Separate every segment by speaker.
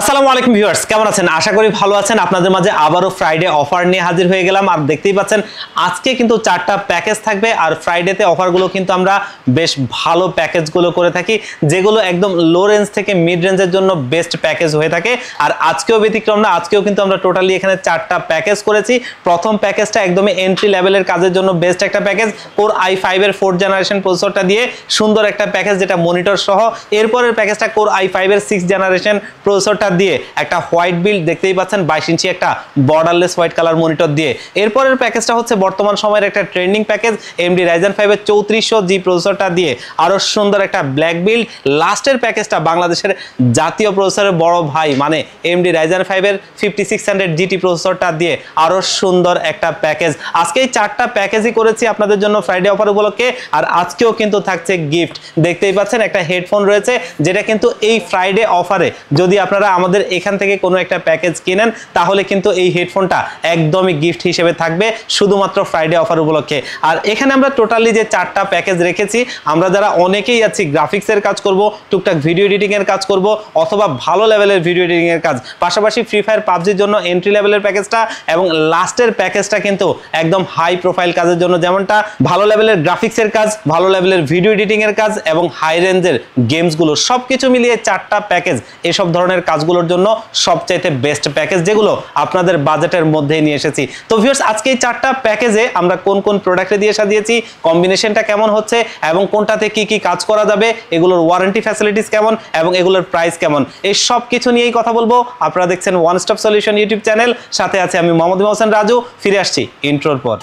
Speaker 1: আসসালামু আলাইকুম ভিউয়ার্স, কেমন আছেন? আশা করি ভালো আছেন। আপনাদের মাঝে আবারও ফ্রাইডে অফার নিয়ে হাজির হয়ে গেলাম। আর দেখতেই পাচ্ছেন আজকে কিন্তু 4টা প্যাকেজ থাকবে। আর ফ্রাইডেতে অফারগুলো কিন্তু আমরা বেশ ভালো প্যাকেজগুলো করে থাকি, যেগুলো একদম লো রেঞ্জ থেকে মিড রেঞ্জের জন্য বেস্ট প্যাকেজ হয়ে থাকে। আর আজকেও ব্যতিক্রম না, আজকেও কিন্তু আমরা টোটালি এখানে 4টা প্যাকেজ করেছি। প্রথম প্যাকেজটা একদমই এন্ট্রি লেভেলের কাজের জন্য বেস্ট একটা প্যাকেজ, কোর i5 এর 4th জেনারেশন প্রসেসরটা দিয়ে সুন্দর একটা প্যাকেজ, যেটা মনিটর সহ। এরপরের প্যাকেজটা কোর i5 এর 6th জেনারেশন প্রসেসরটা দিয়ে একটা হোয়াইট বিল্ড, দেখতেই পাচ্ছেন 22 ইঞ্চি একটা বর্ডারলেস হোয়াইট কালার মনিটর দিয়ে। এরপরের প্যাকেজটা হচ্ছে বর্তমান সময়ের একটা ট্রেন্ডিং প্যাকেজ, AMD Ryzen 5 এর 3400G প্রসেসরটা দিয়ে আরো সুন্দর একটা ব্ল্যাক বিল্ড। লাস্টের প্যাকেজটা বাংলাদেশের জাতীয় প্রসেসরের বড় ভাই মানে AMD Ryzen 5 এর 5600GT প্রসেসরটা দিয়ে আরো সুন্দর একটা প্যাকেজ। আজকে এই 4টা প্যাকেজই করেছি আপনাদের জন্য ফ্রাইডে অফার উপলক্ষে। আর আজকেও কিন্তু থাকছে গিফট, দেখতেই পাচ্ছেন একটা হেডফোন রয়েছে, যেটা কিন্তু এই ফ্রাইডে অফারে যদি আপনারা আমাদের এখান থেকে কোনো একটা প্যাকেজ কিনেন তাহলে কিন্তু এই হেডফোনটা একদমই গিফট হিসেবে থাকবে শুধুমাত্র ফ্রাইডে অফার উপলক্ষে। আর এখানে আমরা টোটালি যে 4টা প্যাকেজ রেখেছি, আমরা যারা অনেকেই আছি গ্রাফিক্সের কাজ করব, টুকটাক ভিডিও এডিটিং এর কাজ করব, অথবা ভালো লেভেলের ভিডিও এডিটিং এর কাজ, পাশাপাশি ফ্রি ফায়ার পাবজির জন্য এন্ট্রি লেভেলের প্যাকেজটা, এবং লাস্টের প্যাকেজটা কিন্তু একদম হাই প্রোফাইল কাজের জন্য, যেমনটা ভালো লেভেলের গ্রাফিক্সের কাজ, ভালো লেভেলের ভিডিও এডিটিং এর কাজ এবং হাই রেঞ্জের গেমসগুলো সবকিছু মিলিয়ে 4টা প্যাকেজ এসব ধরনের কাজগুলোর জন্য সবচাইতে বেস্ট প্যাকেজ, যেগুলো আপনাদের বাজেটের মধ্যেই নিয়ে এসেছি। তো ভিউয়ার্স, আজকে এই 4টা প্যাকেজে আমরা কোন কোন প্রোডাক্টে দিয়ে সাজিয়েছি, কম্বিনেশনটা কেমন হচ্ছে এবং কোনটাতে কি কি কাজ করা যাবে, এগুলোর ওয়ারেন্টি ফ্যাসিলিটিস কেমন এবং এগুলোর প্রাইস কেমন, এই সব কিছু নিয়েই কথা বলবো। আপনারা দেখছেন one stop solution YouTube channel, সাথে আছে আমি মোহাম্মদ হোসেন রাজু। ফিরে আসছি ইন্ট্রোর পর।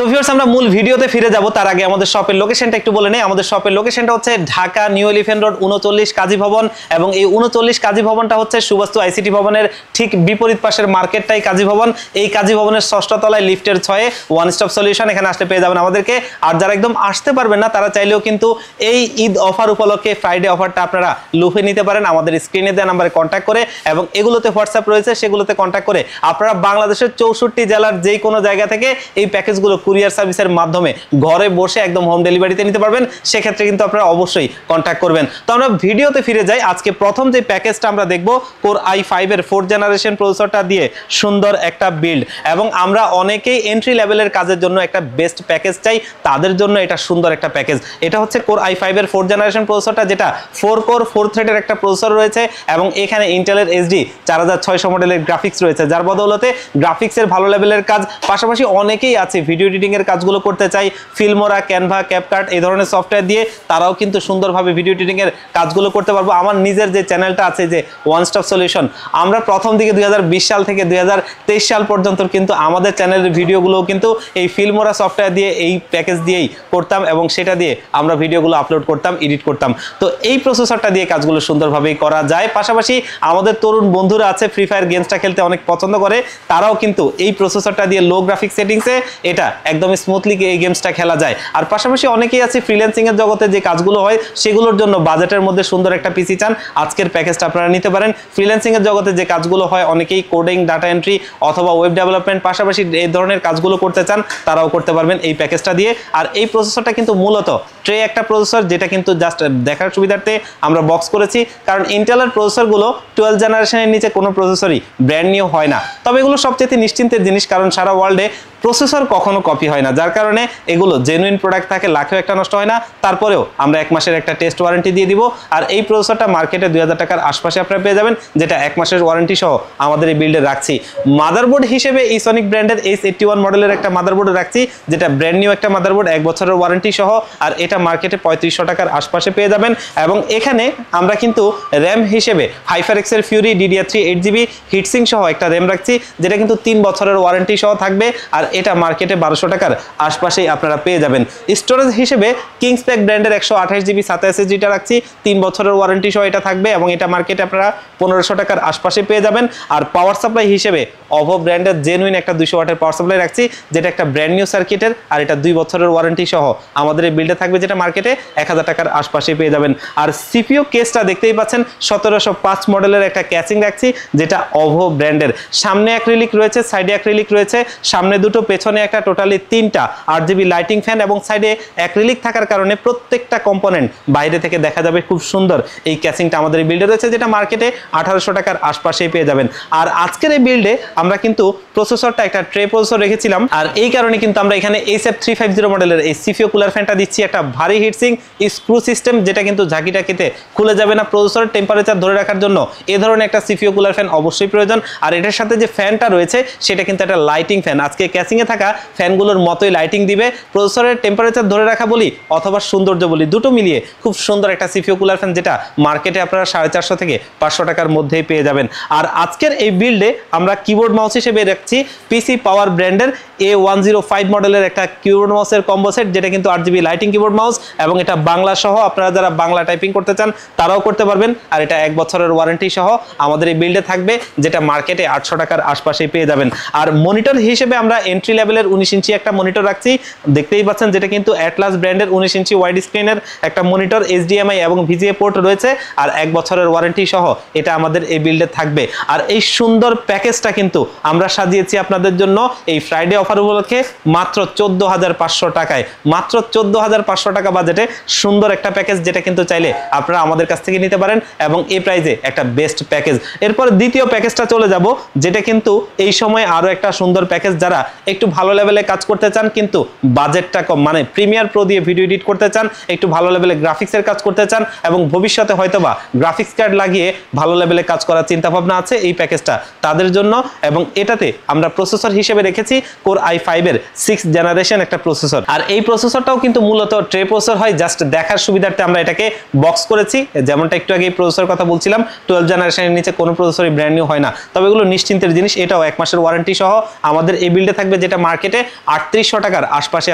Speaker 1: তো ভিউয়ার্স, আমরা মূল ভিডিওতে ফিরে যাব তার আগে আমাদের শপের লোকেশনটা একটু বলে নেই। আমাদের শপের লোকেশনটা হচ্ছে ঢাকা নিউ এলিফ্যান্ট রোড 39 কাজী ভবন, এবং এই 39 কাজী ভবনটা হচ্ছে সুবাস্তু আইসিটি ভবনের ঠিক বিপরীত পাশের মার্কেটটাই কাজী ভবন। এই কাজী ভবনের 6ষ্ঠ তলায় লিফটের 6-এ ওয়ান স্টপ সলিউশন, এখানে আসলে পেয়ে যাবেন আমাদেরকে। আর যারা একদম আসতে পারবেন না তারা চাইলেও কিন্তু এই ঈদ অফার উপলক্ষে ফ্রাইডে অফারটা আপনারা লুফে নিতে পারেন আমাদের স্ক্রিনে দেওয়া নাম্বারে কন্ট্যাক্ট করে, এবং এগুলোতে হোয়াটসঅ্যাপ রয়েছে, সেগুলোতে কন্ট্যাক্ট করে আপনারা বাংলাদেশের 64 জেলার যে কোনো জায়গা থেকে এই প্যাকেজগুলো কুরিয়ার সার্ভিসের মাধ্যমে ঘরে বসে একদম হোম ডেলিভারিতে নিতে পারবেন। সেক্ষেত্রে কিন্তু আপনারা অবশ্যই কন্ট্যাক্ট করবেন। তো আমরা ভিডিওতে ফিরে যাই। আজকে প্রথম যে প্যাকেজটা আমরা দেখব, কোর i5 এর 4th জেনারেশন প্রসেসরটা দিয়ে সুন্দর একটা বিল্ড, এবং আমরা অনেকেই এন্ট্রি লেভেলের কাজের জন্য একটা বেস্ট প্যাকেজ চাই, তাদের জন্য এটা সুন্দর একটা প্যাকেজ। এটা হচ্ছে কোর i5 এর 4th জেনারেশন প্রসেসরটা, যেটা 4 কোর 4 থ্রেডের একটা প্রসেসর রয়েছে, এবং এখানে ইন্টেলের HD 4600 মডেলের গ্রাফিক্স রয়েছে, যার বদৌলতে গ্রাফিক্সের ভালো লেভেলের কাজ, পাশাপাশি অনেকেই আছে ভিডিও এডিটিং এর কাজগুলো করতে চাই, ফিল্মোরা, ক্যানভা, ক্যাপকাট এই ধরনের সফটওয়্যার দিয়ে তারাও কিন্তু সুন্দরভাবে ভিডিও এডিটিং এর কাজগুলো করতে পারবো। আমার নিজের যে চ্যানেলটা আছে যে ওয়ান স্টপ সলিউশন, আমরা প্রথম দিকে 2020 সাল থেকে 2023 সাল পর্যন্ত কিন্তু আমাদের চ্যানেলের ভিডিওগুলো কিন্তু এই ফিল্মোরা সফটওয়্যার দিয়ে, এই প্যাকেজ দিয়েই করতাম, এবং সেটা দিয়ে আমরা ভিডিওগুলো আপলোড করতাম, এডিট করতাম। তো এই প্রসেসরটা দিয়ে কাজগুলো সুন্দরভাবেই করা যায়। পাশাপাশি আমাদের তরুণ বন্ধুরা আছে ফ্রি ফায়ার গেমসটা খেলতে অনেক পছন্দ করে, তারাও কিন্তু এই প্রসেসরটা দিয়ে লো গ্রাফিক সেটিংসে এটা একদমই স্মুথলি এই গেমসটা খেলা যায়। আর পাশাপাশি অনেকেই আছে ফ্রিল্যান্সিং এর জগতে যে কাজগুলো হয় সেগুলোর জন্য বাজেটের মধ্যে সুন্দর একটা পিসি চান, আজকের প্যাকেজটা আপনারা নিতে পারেন। ফ্রিল্যান্সিং এর জগতে যে কাজগুলো হয়, অনেকেই কোডিং, ডাটা এন্ট্রি অথবা ওয়েব ডেভেলপমেন্ট, পাশাপাশি এই ধরনের কাজগুলো করতে চান, তারাও করতে পারবেন এই প্যাকেজটা দিয়ে। আর এই প্রসেসরটা কিন্তু মূলত ট্রে একটা প্রসেসর, যেটা কিন্তু জাস্ট দেখার সুবিধার্থে আমরা বক্স করেছি, কারণ ইন্টেলের প্রসেসরগুলো 12 জেনারেশনের নিচে কোনো প্রসেসরই ব্র্যান্ড নিউ হয় না। তবে এগুলো সবচেয়ে নিশ্চিন্তের জিনিস, কারণ সারা ওয়ার্ল্ডে প্রসেসর কখনো কপি হয় না, যার কারণে এগুলো জেনুইন প্রোডাক্ট থাকে, লাখেও একটা নষ্ট হয় না। তারপরেও আমরা 1 মাসের একটা টেস্ট ওয়ারেন্টি দিয়ে দিব। আর এই প্রসেসরটা মার্কেটে 2000 টাকার আশপাশে আপনারা পেয়ে যাবেন, যেটা 1 মাসের ওয়ারেন্টি সহ আমাদের এই বিল্ডে রাখছি। মাদারবোর্ড হিসেবে ইসনিক ব্র্যান্ডের H81 মডেলের একটা মাদারবোর্ড রাখছি, যেটা ব্র্যান্ড নিউ একটা মাদারবোর্ড, 1 বছরের ওয়ারেন্টি সহ। আর এটা মার্কেটে 3500 টাকার আশপাশে পেয়ে যাবেন। এবং এখানে আমরা কিন্তু র্যাম হিসেবে হাইপারএক্সেল ফিউরি DDR3 8GB হিটসিং সহ একটা র্যাম রাখছি, যেটা কিন্তু 3 বছরের ওয়ারেন্টি সহ থাকবে। আর এটা মার্কেটে 1200 টাকা টাকার আশপাশেই আপনারা পেয়ে যাবেন। স্টোরেজ হিসেবে কিংসপ্যাক ব্র্যান্ডের 128 জিবি SATA SSD-টা রাখছি, 3 বছরের ওয়ারেন্টি সহ এটা থাকবে এবং এটা মার্কেটে আপনারা 1500 টাকার আশপাশে পেয়ে যাবেন। আর পাওয়ার সাপ্লাই হিসেবে OVO ব্র্যান্ডের জেনুইন একটা 200 ওয়াটের পাওয়ার সাপ্লাই রাখছি, যেটা একটা ব্র্যান্ড নিউ সার্কিটের, আর এটা 2 বছরের ওয়ারেন্টি সহ আমাদের এই বিল্ডে থাকবে, যেটা মার্কেটে 1000 টাকার আশপাশে পেয়ে যাবেন। আর সিপিইউ কেসটা দেখতেই পাচ্ছেন 1705 মডেলের একটা ক্যাসিং রাখছি, যেটা OVO ব্র্যান্ডের। সামনে অ্যাক্রিলিক রয়েছে, সাইডে অ্যাক্রিলিক রয়েছে, সামনে দুটো, পেছনে একটা, টোটালি 3টা RGB লাইটিং ফ্যান এবং সাইডে অ্যাক্রিলিক থাকার কারণে প্রত্যেকটা কম্পোনেন্ট বাইরে থেকে দেখা যাবে খুব সুন্দর। এই ক্যাসিংটা আমাদের এই বিল্ডে রয়েছে, যেটা মার্কেটে 1800 টাকার আশপাশেই পেয়ে যাবেন। আর আজকের এই বিল্ডে আমরা কিন্তু প্রসেসরটা একটা ট্রে প্রসেসর রেখেছিলাম, আর এই কারণে কিন্তু আমরা এখানে SF350 মডেলের এই সিপিইউ কুলার ফ্যানটা দিচ্ছি, একটা ভারী হিটসিং স্ক্রু সিস্টেম, যেটা কিন্তু ঝাঁকিটাকিতে খুলে যাবে না। প্রসেসরের টেম্পারেচার ধরে রাখার জন্য এই ধরনের একটা সিপিইউ কুলার ফ্যান অবশ্যই প্রয়োজন। আর এটার সাথে যে ফ্যানটা রয়েছে সেটা কিন্তু একটা লাইটিং ফ্যান, আজকে ক্যাসিংয়ে থাকা ফ্যানগুলোর মতোই লাইটিং দিবে। প্রসেসরের টেম্পারেচার ধরে রাখা বলি অথবা সৌন্দর্য বলি, দুটো মিলিয়ে খুব সুন্দর একটা সিপিইউ কুলার ফ্যান, যেটা মার্কেটে আপনারা 450 থেকে 500 টাকার মধ্যেই পেয়ে যাবেন। আর আজকের এই বিল্ডে আমরা কিবোর্ড মাউস হিসেবে রাখছি পিসি পাওয়ার ব্র্যান্ডের A105 মডেলের একটা কিবোর্ড মাউসের কম্বো সেট, যেটা কিন্তু 8GB লাইটিং কিবোর্ড মাউস এবং এটা বাংলা সহ, আপনারা যারা বাংলা টাইপিং করতে চান তারাও করতে পারবেন। আর এটা 1 বছরের ওয়ারেন্টি সহ আমাদের এই বিল্ডে থাকবে, যেটা মার্কেটে 800 টাকার আশপাশেই পেয়ে যাবেন। আর মনিটর হিসেবে আমরা এন্ট্রি লেভেলের 19 ইঞ্চি একটা মনিটর রাখছি, দেখতেই পাচ্ছেন, যেটা কিন্তু অ্যাটলাস ব্র্যান্ডের 19 ইঞ্চি ওয়াইড স্ক্রিনের একটা মনিটর, HDMI এবং VGA পোর্ট রয়েছে, আর 1 বছরের ওয়ারেন্টি সহ এটা আমাদের এই বিল্ডে থাকবে। আর এই সুন্দর প্যাকেজটা কিন্তু আমরা সাজিয়েছি আপনাদের জন্য এই ফ্রাইডে অফার উপলক্ষে মাত্র 14,500 টাকায়, মাত্র 14,500 টাকা বাজেটে সুন্দর একটা প্যাকেজ, যেটা কিন্তু চাইলে আপনারা আমাদের কাছ থেকে নিতে পারেন এবং এই প্রাইজে একটা বেস্ট প্যাকেজ। এরপর দ্বিতীয় প্যাকেজটা চলে যাব, যেটা কিন্তু এই সময় আরো একটা সুন্দর প্যাকেজ, যারা একটু ভালো লেভেলে কাজ করতে চান কিন্তু বাজেটটা কম, মানে প্রিমিয়ার প্রো দিয়ে ভিডিও এডিট করতে চান, একটু ভালো লেভেলে গ্রাফিক্সের কাজ করতে চান এবং ভবিষ্যতে হয়তোবা গ্রাফিক্স কার্ড লাগিয়ে ভালো লেভেলে কাজ করার চিন্তা ভাবনা আছে, এই প্যাকেজটা তাদের জন্য। এবং এটাতে আমরা প্রসেসর হিসেবে রেখেছি Core i5 এর 6th জেনারেশন একটা প্রসেসর। আর এই প্রসেসরটাও কিন্তু মূলত ট্রে প্রসেসর হয়, জাস্ট দেখার সুবিধার্থে আমরা এটাকে বক্স করেছি। যেমনটা একটু আগে এই প্রসেসর কথা বলছিলাম, 12 জেনারেশনের নিচে কোনো প্রসেসরই ব্র্যান্ড নিউ হয় না, তবে এগুলো নিশ্চিন্তের জিনিস। এটাও 1 মাসের ওয়ারেন্টি সহ আমাদের এই বিল্ডে থাকবে, যেটা মার্কেটে 3800 টাকার আশপাশে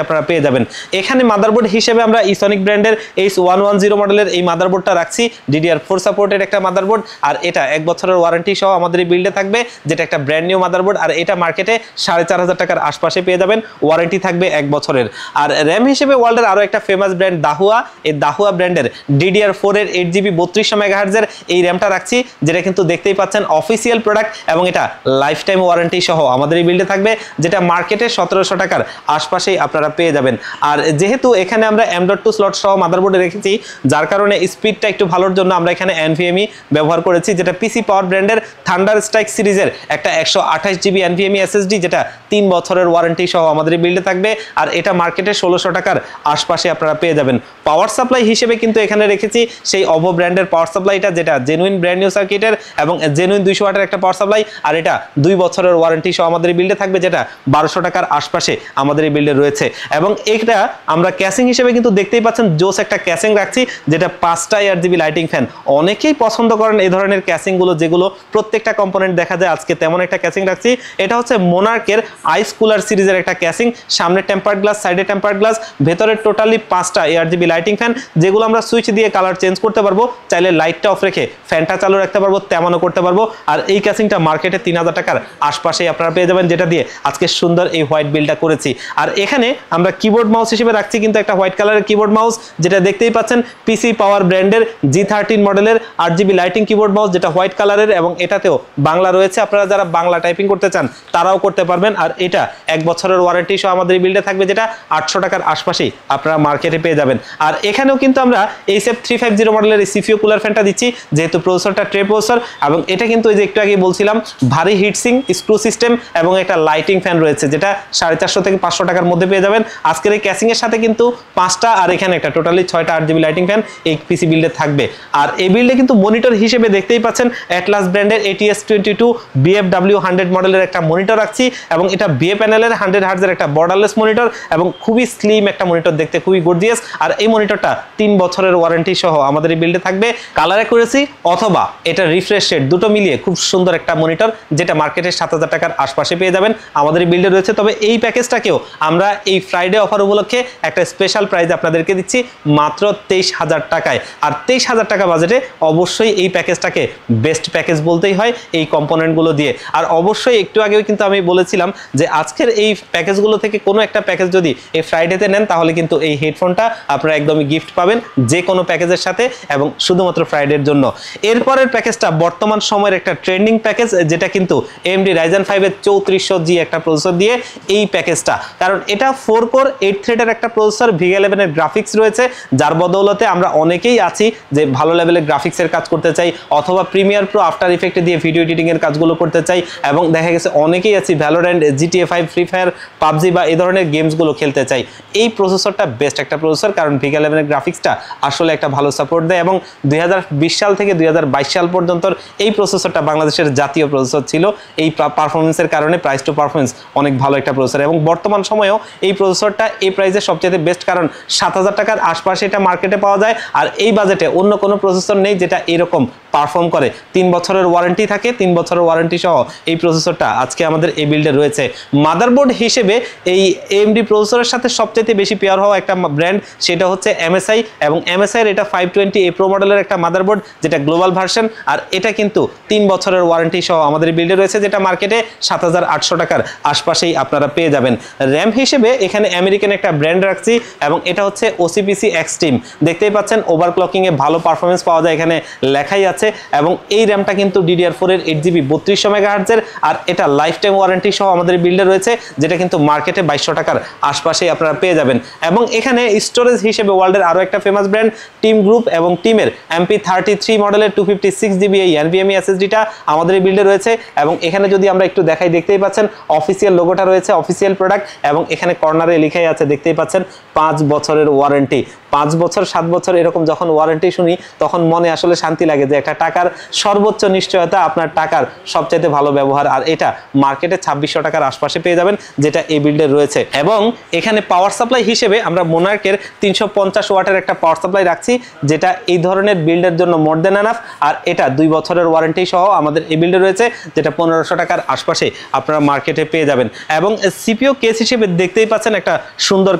Speaker 1: আপনারা পেয়ে যাবেন। এখানে মাদারবোর্ড হিসেবে আমরা ইসনিক ব্র্যান্ডের H110 মডেলের এই মাদারবোর্ডটা রাখছি, DDR4 সাপোর্টেড একটা মাদারবোর্ড, আর এটা 1 বছরের ওয়ারেন্টি সহ আমাদের এই বিল্ডে থাকবে, যেটা একটা ব্র্যান্ড নিউ মাদারবোর্ড, আর এটা মার্কেটে 4500 টাকার আশপাশে পেয়ে যাবেন, ওয়ারেন্টি থাকবে 1 বছরের। আর র্যাম হিসেবে ওয়ার্ল্ডের আরো একটা ফেমাস ব্র্যান্ড দাহুয়া, এই দাহুয়া ব্র্যান্ডের DDR4 এর 8GB 3200 মেগাহার্টজের এই র্যামটা রাখছি, যেটা কিন্তু দেখতেই পাচ্ছেন অফিসিয়াল প্রোডাক্ট এবং এটা লাইফ টাইম ওয়ারেন্টি সহ আমাদের এই বিল্ডে থাকবে, যেটা মার্কেটে 1700 টাকার আশপাশেই আপনারা পেয়ে যাবেন। আর যেহেতু এখানে আমরা M.2 স্লট সহ মাদারবোর্ডে রেখেছি, যার কারণে স্পিডটা একটু ভালোর জন্য আমরা এখানে NVMe ব্যবহার করেছি, যেটা পিসি পাওয়ার ব্র্যান্ডের থান্ডার স্ট্রাইক সিরিজের একটা 128GB NVMe SSD, যেটা 3 বছরের ওয়ারেন্টি সহ আমাদের এই বিল্ডে থাকবে, আর এটা মার্কেটে 1600 টাকার আশপাশে আপনারা পেয়ে যাবেন। পাওয়ার সাপ্লাই হিসেবে কিন্তু এখানে রেখেছি সেই OVO ব্র্যান্ডের পাওয়ার সাপ্লাইটা, যেটা জেনুইন ব্র্যান্ড নিউ সার্কিটের এবং জেনুইন 200 ওয়াটের একটা পাওয়ার সাপ্লাই, আর এটা 2 বছরের ওয়ারেন্টি সহ আমাদের এই বিল্ডে থাকবে, যেটা 1200 টাকার আশপাশে আমাদের এই বিল্ডে রয়েছে। এবং এটা আমরা ক্যাসিং হিসেবে কিন্তু দেখতেই পাচ্ছেন জোস একটা ক্যাসিং রাখছি, যেটা 5টা RGB লাইটিং ফ্যান। অনেকেই পছন্দ করেন এই ধরনের ক্যাসিংগুলো, যেগুলো প্রত্যেকটা কম্পোনেন্ট দেখা যায়, আজকে তেমন একটা ক্যাসিং রাখছি। এটা হচ্ছে মোনার্কের আইস কুলার সিরিজের একটা ক্যাসিং, সামনে টেম্পার্ড গ্লাস, সাইডে টেম্পার্ড গ্লাস, ভেতরে টোটালি 5টা RGB লাইটিং ফ্যান, যেগুলো আমরা সুইচ দিয়ে কালার চেঞ্জ করতে পারবো, চাইলে লাইটটা অফ রেখে ফ্যানটা চালু রাখতে পারবো, তেমনও করতে পারবো। আর এই ক্যাসিংটা মার্কেটে 3000 টাকার আশপাশেই আপনারা পেয়ে যাবেন, যেটা দিয়ে আজকে সুন্দর এই হোয়াইট বিলটা করেছি। আর এখানে আমরা কিবোর্ড মাউস হিসেবে রাখছি কিন্তু একটা হোয়াইট কালারের কিবোর্ড মাউস, যেটা দেখতেই পাচ্ছেন পিসি পাওয়ার ব্র্যান্ডের G13 মডেলের 8GB লাইটিং কিবোর্ড মাউস, যেটা হোয়াইট কালারের এবং এটাতেও বাংলা রয়েছে। আপনারা যারা বাংলা টাইপিং করতে চান তারাও করতে পারবেন। আর এটা 1 বছরের ওয়ারেন্টি সহ আমাদের এই বিল্ডে থাকবে, যেটা 800 টাকার আশপাশেই আপনারা মার্কেটে পেয়ে যাবেন। আর এখানেও কিন্তু আমরা SF350 মডেলের এই সিপিইউ কুলার ফ্যানটা দিচ্ছি, যেহেতু প্রসেসরটা ট্রে প্রসেসর, এবং এটা কিন্তু ওই যে একটু আগে বলছিলাম ভারী হিটসিং স্ক্রু সিস্টেম এবং একটা লাইটিং ফ্যান রয়েছে, যেটা 450 থেকে 500 টাকার মধ্যে পেয়ে যাবেন। আজকের এই ক্যাসিং এর সাথে কিন্তু 5টা আর এখানে একটা টোটালি 6টা RGB লাইটিং ফ্যান এই পিসি বিল্ডে থাকবে। আর এই বিল্ডে কিন্তু মনিটর হিসেবে দেখতেই পাচ্ছেন অ্যাটলাস ব্র্যান্ডের ATS22 BFW100 মডেলের একটা মনিটর রাখছি, এবং এটা BA প্যানেলের 100 হার্টজের একটা বর্ডারলেস মনিটর এবং খুবই স্লিম একটা মনিটর, দেখতে খুবই গর্জিয়াস। আর এই মনিটরটা 3 বছরের ওয়ারেন্টি সহ আমাদের এই বিল্ডে থাকবে, কালার অ্যাকুরেসি অথবা এটা রিফ্রেশ রেট দুটো মিলিয়ে খুব সুন্দর একটা মনিটর, যেটা মার্কেটে 7000 টাকার আশপাশে পেয়ে যাবেন, আমাদের এই বিল্ডে রয়েছে। তবে এই প্যাকেজটা প্যাকেজটাকেও আমরা এই ফ্রাইডে অফার উপলক্ষে একটা স্পেশাল প্রাইজ আপনাদেরকে দিচ্ছি মাত্র 23,000 টাকায়। আর 23,000 টাকা বাজেটে অবশ্যই এই প্যাকেজটাকে বেস্ট প্যাকেজ বলতেই হয় এই কম্পোনেন্টগুলো দিয়ে। আর অবশ্যই একটু আগেও কিন্তু আমি বলেছিলাম যে আজকের এই প্যাকেজগুলো থেকে কোনো একটা প্যাকেজ যদি এই ফ্রাইডেতে নেন তাহলে কিন্তু এই হেডফোনটা আপনারা একদমই গিফট পাবেন যে কোনো প্যাকেজের সাথে এবং শুধুমাত্র ফ্রাইডের জন্য। এরপরের প্যাকেজটা বর্তমান সময়ের একটা ট্রেন্ডিং প্যাকেজ, যেটা কিন্তু AMD Ryzen 5 এর 3400G একটা প্রসেসর দিয়ে এই প্যাকেজটা, কারণ এটা 4 কোর 8 থ্রেডের একটা প্রসেসর, VGA 11 এর গ্রাফিক্স রয়েছে, যার বদৌলতে আমরা অনেকেই আছি যে ভালো লেভেলের গ্রাফিক্সের কাজ করতে চাই অথবা প্রিমিয়ার প্রো আফটার ইফেক্ট দিয়ে ভিডিও এডিটিং এর কাজগুলো করতে চাই, এবং দেখা গেছে অনেকেই আছি Valorant, GTA 5, free fire, PUBG বা এই ধরনের গেমসগুলো খেলতে চাই। এই প্রসেসরটা বেস্ট একটা প্রসেসর, কারণ VGA 11 এর গ্রাফিক্সটা আসলে একটা ভালো সাপোর্ট দেয় এবং 2020 সাল থেকে 2022 সাল পর্যন্ত এই প্রসেসরটা বাংলাদেশের জাতীয় প্রসেসর ছিল। এই পারফরমেন্সের কারণে প্রাইস টু পারফরমেন্স অনেক ভালো একটা প্রসেসর, এবং বর্তমান সময়েও এই প্রসেসরটা এই প্রাইসে সবচেয়ে বেস্ট, কারণ 7,000 টাকার আশপাশে এটা মার্কেটে পাওয়া যায়। আর এই বাজেটে অন্য কোনো প্রসেসর নেই যেটা এরকম পারফর্ম করে। 3 বছরের ওয়ারেন্টি থাকে, 3 বছরের ওয়ারেন্টি সহ এই প্রসেসরটা আজকে আমাদের এই বিল্ডে রয়েছে। মাদারবোর্ড হিসেবে এই AMD প্রসেসরের সাথে সবচেয়ে বেশি পেয়ার হওয়া একটা ব্র্যান্ড সেটা হচ্ছে MSI, এবং MSI এর এটা 520A প্রো মডেলের একটা মাদারবোর্ড যেটা গ্লোবাল ভার্সন, আর এটা কিন্তু 3 বছরের ওয়ারেন্টি সহ আমাদের বিল্ডে রয়েছে, যেটা মার্কেটে 7,800 টাকার আশপাশেই আপনারা পেয়ে যাবেন। র্যাম হিসেবে এখানে আমেরিকান একটা ব্র্যান্ড রাখছি, এবং এটা হচ্ছে OCPC Extreme। দেখতেই পাচ্ছেন ওভারক্লকিং এ ভালো পারফরমেন্স পাওয়া যায়, এখানে লেখাই আছে। এবং এই র্যামটা কিন্তু DDR4 এর 8GB 3200 MHz এর, আর এটা লাইফ টাইম ওয়ারেন্টি সহ আমাদের বিল্ডে রয়েছে, যেটা কিন্তু মার্কেটে 2200 টাকার আশপাশেই আপনারা পেয়ে যাবেন। এবং এখানে স্টোরেজ হিসেবে ওয়ার্ল্ডের আরো একটা ফেমাস ব্র্যান্ড টিম গ্রুপ এবং টিমের MP33 মডেলের 256GB এই NVMe SSD-টা আমাদের এই বিল্ডে রয়েছে। এবং এখানে যদি আমরা একটু দেখাই, দেখতেই পাচ্ছেন অফিসিয়াল লোগোটা রয়েছে, অফিসিয়াল প্রোডাক্ট, এবং এখানে কর্নারে লেখাই আছে, দেখতেই পাচ্ছেন 5 বছরের ওয়ারেন্টি। 5 বছর 7 বছর এরকম যখন ওয়ারেন্টি শুনি তখন মনে আসলে শান্তি লাগে যে একটা টাকার সর্বোচ্চ নিশ্চয়তা, আপনার টাকার সবচাইতে ভালো ব্যবহার। আর এটা মার্কেটে 2600 টাকার আশপাশে পেয়ে যাবেন, যেটা এই বিল্ডে রয়েছে। এবং এখানে পাওয়ার সাপ্লাই হিসেবে আমরা মোনার্কের 350 ওয়াটের একটা পাওয়ার সাপ্লাই রাখছি, যেটা এই ধরনের বিল্ডের জন্য মোর দেন এনাফ। আর এটা 2 বছরের ওয়ারেন্টি সহ আমাদের এই বিল্ডে রয়েছে, যেটা 1500 টাকার আশপাশে আপনারা মার্কেটে পেয়ে যাবেন। এবং সিপিইউ কেস হিসেবে দেখতেই পাচ্ছেন একটা সুন্দর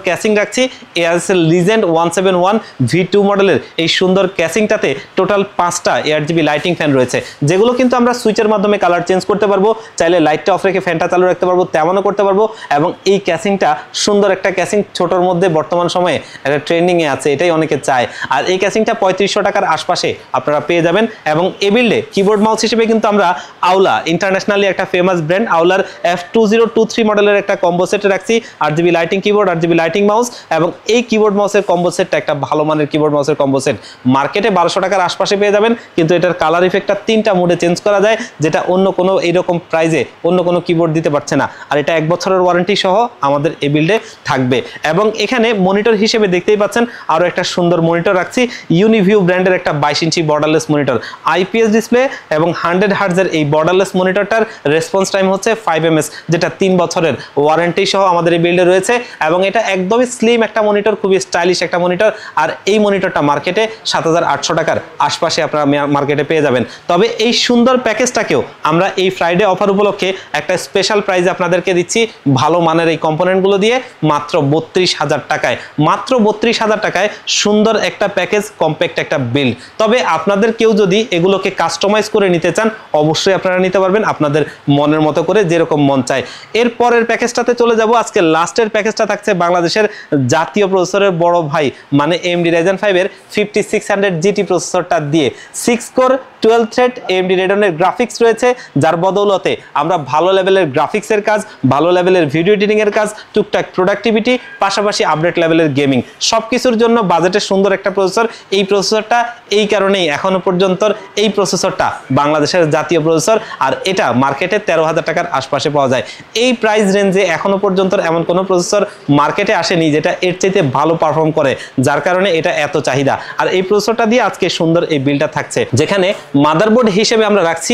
Speaker 1: ক্যাসিং রাখছি, এয়ারসেল লিজেন্ড 171 V2 মডেলের। এই সুন্দর ক্যাসিংটাতে টোটাল 5টা ARGB লাইটিং ফ্যান রয়েছে, যেগুলো কিন্তু আমরা সুইচের মাধ্যমে কালার চেঞ্জ করতে পারবো, চাইলে লাইটটা অফ রেখে ফ্যানটা চালু রাখতে পারবো, তেমনও করতে পারবো। এবং এই ক্যাসিংটা সুন্দর একটা ক্যাসিং, ছোটোর মধ্যে বর্তমান সময়ে একটা ট্রেন্ডিংয়ে আছে, এটাই অনেকে চায়। আর এই ক্যাসিংটা 3500 টাকার আশপাশে আপনারা পেয়ে যাবেন। এবং এই বিল্ডে কিবোর্ড মাউস হিসেবে কিন্তু আমরা আউলা, ইন্টারন্যাশনালি একটা ফেমাস ব্র্যান্ড আউলার F2023 মডেলের একটা কম্বো সেট রাখছি, RGB lighting keyboard, RGB lighting mouse. এবং এই কিবোর্ড মাউসের কম্বো সেটটা একটা ভালো মানের কিবোর্ড মাউসের কম্বো সেট, মার্কেটে 1200 টাকার আশপাশে পেয়ে যাবেন, কিন্তু এটার কালার ইফেক্টটা 3টা মুডে চেঞ্জ করা যায়, যেটা অন্য কোনো এইরকম প্রাইজে অন্য কোনো কিবোর্ড দিতে পারছে না। আর এটা 1 বছরের ওয়ারেন্টি সহ আমাদের এই বিল্ডে থাকবে। এবং এখানে মনিটর হিসেবে দেখতেই পাচ্ছেন আরো একটা সুন্দর মনিটর রাখছি, ইউনিভিউ ব্র্যান্ডের একটা 22 ইঞ্চি বর্ডারলেস মনিটর, IPS ডিসপ্লে এবং 100 হার্টজের এই বর্ডারলেস মনিটরটার রেসপন্স টাইম হচ্ছে 5 ms, যেটা 3 বছরের ওয়ারেন্টি সহ আমাদের এই বিল্ডে রয়েছে। এবং এটা একদমই স্লিম একটা মনিটর, খুবই স্টাইলিশ একটা মনিটর। আর এই মনিটরটা মার্কেটে 7,800 টাকার আশপাশে আপনারা মার্কেটে পেয়ে যাবেন। তবে এই সুন্দর প্যাকেজটাকেও আমরা এই ফ্রাইডে অফার উপলক্ষে একটা স্পেশাল প্রাইজে আপনাদেরকে দিচ্ছি ভালো মানের এই কম্পোনেন্টগুলো দিয়ে মাত্র 32,000 টাকায়। মাত্র 32,000 টাকায় সুন্দর একটা প্যাকেজ, কম্প্যাক্ট একটা বিল্ড। তবে আপনাদের কেউ যদি এগুলোকে কাস্টমাইজ করে নিতে চান অবশ্যই আপনারা নিতে পারবেন আপনাদের মনের মতো করে, যেরকম মন চায়। এর পরের প্যাকেজটাতে চলে যাব। আজকে লাস্টের প্যাকেজটা থাকছে বাংলাদেশের জাতীয় প্রসেসরের বড় ভাই, মানে AMD Ryzen 5 এর 5600 GT প্রসেসরটা দিয়ে 6 কোর 12 থ্রেড AMD Radeon এর গ্রাফিক্স রয়েছে, যার বদৌলতে আমরা ভালো লেভেলের গ্রাফিক্সের কাজ, ভালো লেভেলের ভিডিও এডিটিং এর কাজ, টুকটাক প্রোডাক্টিভিটি, পাশাপাশি আপডেট লেভেলের গেমিং, সবকিছুর জন্য বাজেটে সুন্দর একটা প্রসেসর। এই প্রসেসরটা এই কারণেই এখনো পর্যন্ত এই প্রসেসরটা বাংলাদেশের জাতীয় প্রসেসর, আর এটা মার্কেটে 13,000 টাকার আশপাশে পাওয়া যায়। এই প্রাইস রেঞ্জে এখনো পর্যন্ত এমন কোনো প্রসেসর মার্কেটে আসেনি যেটা এর চাইতে ভালো পারফর্ম করে, যার কারণে এটা এত চাহিদা। আর এই প্রসেসরটা দিয়ে আজকে সুন্দর এই বিলটা থাকছে, যেখানে মাদারবোর্ড হিসেবে আমরা রাখছি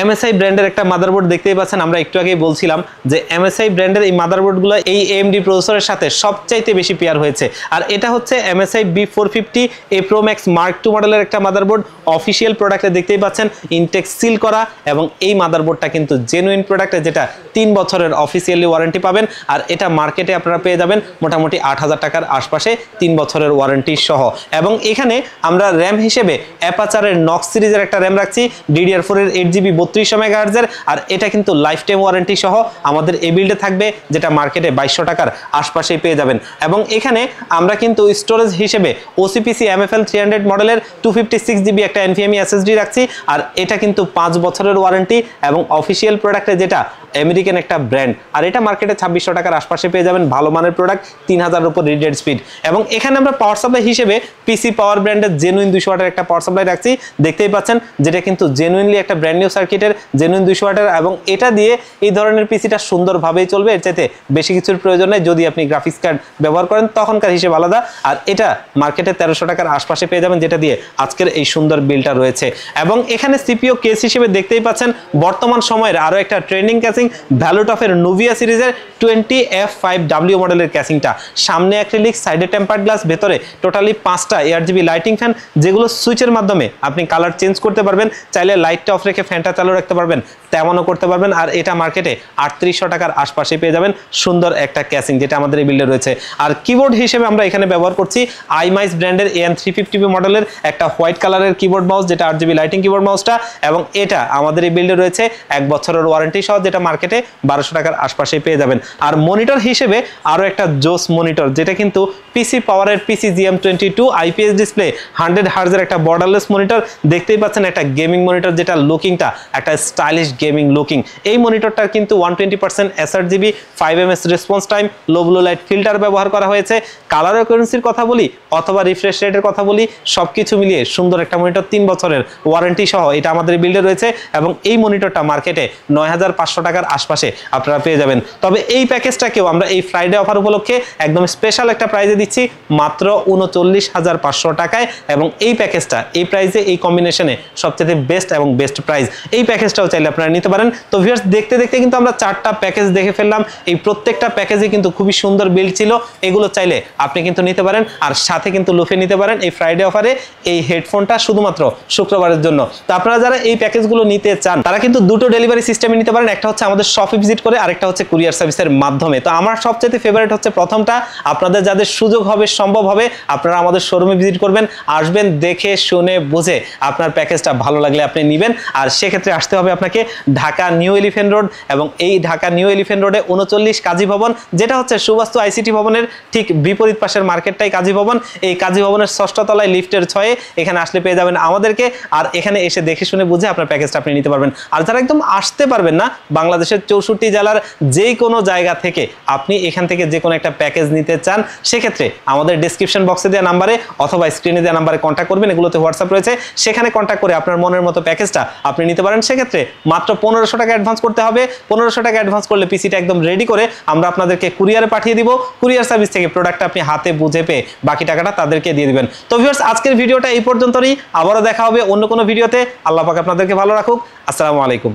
Speaker 1: MSI ব্র্যান্ডের একটা মাদারবোর্ড দেখতেই পাচ্ছেন, আমরা একটু আগেই বলছিলাম যে MSI ব্র্যান্ডের এই মাদারবোর্ডগুলো এই AMD প্রসেসরের সাথে সবচাইতে বেশি পেয়ার হয়েছে। আর এটা হচ্ছে MSI B450A Pro Max Mark II মডেলের একটা মাদারবোর্ড, অফিসিয়াল প্রোডাক্টে দেখতেই পাচ্ছেন ইনটেক্স সিল করা, এবং এই মাদারবোর্ডটা কিন্তু জেনুইন প্রোডাক্টে, যেটা 3 বছরের অফিসিয়ালি ওয়ারেন্টি পাবেন। আর এটা মার্কেটে আপনারা পেয়ে যাবেন মোটামুটি 8,000 টাকার আশপাশে 3 বছরের ওয়ারেন্টি সহ। এবং এখানে আমরা র্যাম হিসেবে অ্যাপাচারের নক্স সিরিজের একটা র্যাম রাখছি, DDR4 এর 8GB 3200 MHz, আর এটা কিন্তু লাইফ টাইম ওয়ারেন্টি সহ আমাদের এই বিল্ডে থাকবে, যেটা মার্কেটে 2200 টাকার আশপাশেই পেয়ে যাবেন। এবং এখানে আমরা কিন্তু স্টোরেজ হিসেবে OCPC MFL 300 মডেলের 256GB একটা NVMe SSD রাখছি, আর এটা কিন্তু 5 বছরের ওয়ারেন্টি এবং অফিসিয়াল প্রোডাক্টে, যেটা আমেরিকান একটা ব্র্যান্ড, আর এটা মার্কেটে 2600 টাকার আশপাশে পেয়ে যাবেন। ভালো মানের প্রোডাক্ট, 3000 এর উপর রিডেড স্পিড। এবং এখানে আমরা পাওয়ার সাপ্লাই হিসেবে পিসি পাওয়ার ব্র্যান্ডের জেনুইন 200 ওয়াটের একটা পাওয়ার সাপ্লাই রাখছি, দেখতেই পাচ্ছেন, যেটা কিন্তু জেনুইনলি একটা ব্র্যান্ড নিউ সার্কিটের জেনুইন 200 ওয়াটের, এবং এটা দিয়ে এই ধরনের পিসিটা সুন্দরভাবেই চলবে, এর চাইতে বেশি কিছুর প্রয়োজন নেই। যদি আপনি গ্রাফিক্স কার্ড ব্যবহার করেন তখনকার হিসেবে আলাদা, আর এটা মার্কেটে 1300 টাকার আশপাশে পেয়ে যাবেন, যেটা দিয়ে আজকের এই সুন্দর বিলটা রয়েছে। এবং এখানে সিপিইউ কেস হিসেবে দেখতেই পাচ্ছেন বর্তমান সময়ের আরো একটা ট্রেন্ডিং ক্যাসিং, ভ্যালুটফের নুভিয়া সিরিজের 20F5W মডেলের ক্যাসিংটা, সামনে অ্যাক্রিলিক, সাইডে টেম্পার্ড গ্লাস, ভেতরে টোটালি 5টা ARGB লাইটিং ফ্যান, যেগুলো সুইচের মাধ্যমে আপনি কালার চেঞ্জ করতে পারবেন। চাইলে লাইটটা অফ রেখে ফ্যানটা চালু রাখতে পারবেন, তেমনও করতে পারবেন। আর এটা মার্কেটে 3800 টাকার আশপাশে পেয়ে যাবেন সুন্দর একটা ক্যাসিং, যেটা আমাদের এই বিল্ডে রয়েছে। আর কিবোর্ড হিসেবে আমরা এখানে ব্যবহার করছি আইমাইস ব্র্যান্ডের AN350B মডেলের একটা হোয়াইট কালারের কিবোর্ড মাউস, যেটা RGB লাইটিং কিবোর্ড মাউসটা, এবং এটা আমাদের এই বিল্ডে রয়েছে 1 বছরের ওয়ারেন্টি সহ, যেটা মার্কেটে 1200 টাকার আশপাশে পেয়ে যাবেন। আর মনিটর হিসেবে আরো একটা জোস মনিটর, যেটা কিন্তু পিসি পাওয়ারের PCGM22 IPS ডিসপ্লে 100 হার্জের একটা বর্ডারলেস মনিটর, দেখতেই পাচ্ছেন একটা গেমিং মনিটর, যেটা লুকিংটা একটা স্টাইলিশ গেমিং লুকিং। এই মনিটরটার কিন্তু 120% sRGB 5ms response time, low blue light filter ব্যবহার করা হয়েছে। কালার অ্যাকুরেন্সির কথা বলি অথবা রিফ্রেশ রেটের কথা বলি, সবকিছু মিলিয়ে সুন্দর একটা মনিটর, 3 বছরের ওয়ারেন্টি সহ এটা আমাদের বিল্ডে রয়েছে। এবং এই মনিটরটা মার্কেটে 9500 টাকার আশপাশে আপনারা পেয়ে যাবেন। তবে এই প্যাকেজটাকেও আমরা এই ফ্রাইডে অফার উপলক্ষে একদম স্পেশাল একটা প্রাইজে দিচ্ছি মাত্র 39,500 টাকায়। এবং এই প্যাকেজটা এই প্রাইজে, এই কম্বিনেশনে সবচেয়ে বেস্ট এবং বেস্ট প্রাইস। এই প্যাকেজটাও চাইলে আপনারা নিতে পারেন। তো ভিউয়ার্স, দেখতে দেখতে কিন্তু আমরা 4টা প্যাকেজ দেখে ফেললাম। এই প্রত্যেকটা প্যাকেজে কিন্তু খুবই সুন্দর বিল্ড ছিল, এগুলো চাইলে আপনি কিন্তু নিতে পারেন। আর সাথে কিন্তু লুফে নিতে পারেন এই ফ্রাইডে অফারে এই হেডফোনটা শুধুমাত্র শুক্রবারের জন্য। তো আপনারা যারা এই প্যাকেজগুলো নিতে চান তারা কিন্তু দুটো ডেলিভারি সিস্টেমে নিতে পারেন, একটা হচ্ছে আমাদের শপে ভিজিট করে, আরেকটা হচ্ছে কুরিয়ার সার্ভিসের মাধ্যমে। তো আমার সবচেয়ে ফেভারিট হচ্ছে প্রথমটা। আপনাদের যাদের সুযোগ হবে, সম্ভব হবে, আপনারা আমাদের শোরুমে ভিজিট করবেন, আসবেন, দেখে শুনে বুঝে আপনার প্যাকেজটা ভালো লাগলে আপনি নেবেন। আর সেক্ষেত্রে আসতে হবে আপনাকে ঢাকা নিউ এলিফ্যান্ট রোড, এবং এই ঢাকা নিউ এলিফ্যান্ট রোডে 39 কাজী ভবন, যেটা হচ্ছে সুবাস্তু ICT ভবনের ঠিক বিপরীত পাশের মার্কেটটাই কাজী ভবন। এই কাজী ভবনের 6ষ্ঠ তলায় লিফটের 6-এ এখানে আসলে পেয়ে যাবেন আমাদেরকে। আর এখানে এসে দেখে শুনে বুঝে আপনার প্যাকেজটা আপনি নিতে পারবেন। আর যারা একদম আসতে পারবেন না, বাংলাদেশের 64 জেলার যে কোনো জায়গা থেকে আপনি এখান থেকে যে কোনো একটা প্যাকেজ নিতে চান, সেক্ষেত্রে আমাদের ডেসক্রিপশন বক্সে দেওয়া নাম্বারে অথবা স্ক্রিনে দেওয়া নাম্বারে কন্ট্যাক্ট করবেন। এগুলোতে হোয়াটসঅ্যাপ রয়েছে, সেখানে কন্ট্যাক্ট করে আপনার মনের মতো প্যাকেজটা আপনি নিতে পারেন। সেক্ষেত্রে মাত্র 1500 টাকা অ্যাডভান্স করতে হবে। 1500 টাকা অ্যাডভান্স করলে পিসিটা একদম রেডি করে আমরা আপনাদেরকে কুরিয়ারে পাঠিয়ে দিব। কুরিয়ার সার্ভিস থেকে প্রোডাক্টটা আপনি হাতে বুঝে পেয়ে বাকি টাকাটা তাদেরকে দিয়ে দিবেন। তো ভিউয়ার্স, আজকের ভিডিওটা এই পর্যন্তই। আবারও দেখা হবে অন্য কোনো ভিডিওতে। আল্লাহ পাক আপনাদেরকে ভালো রাখুক। আসসালামু আলাইকুম।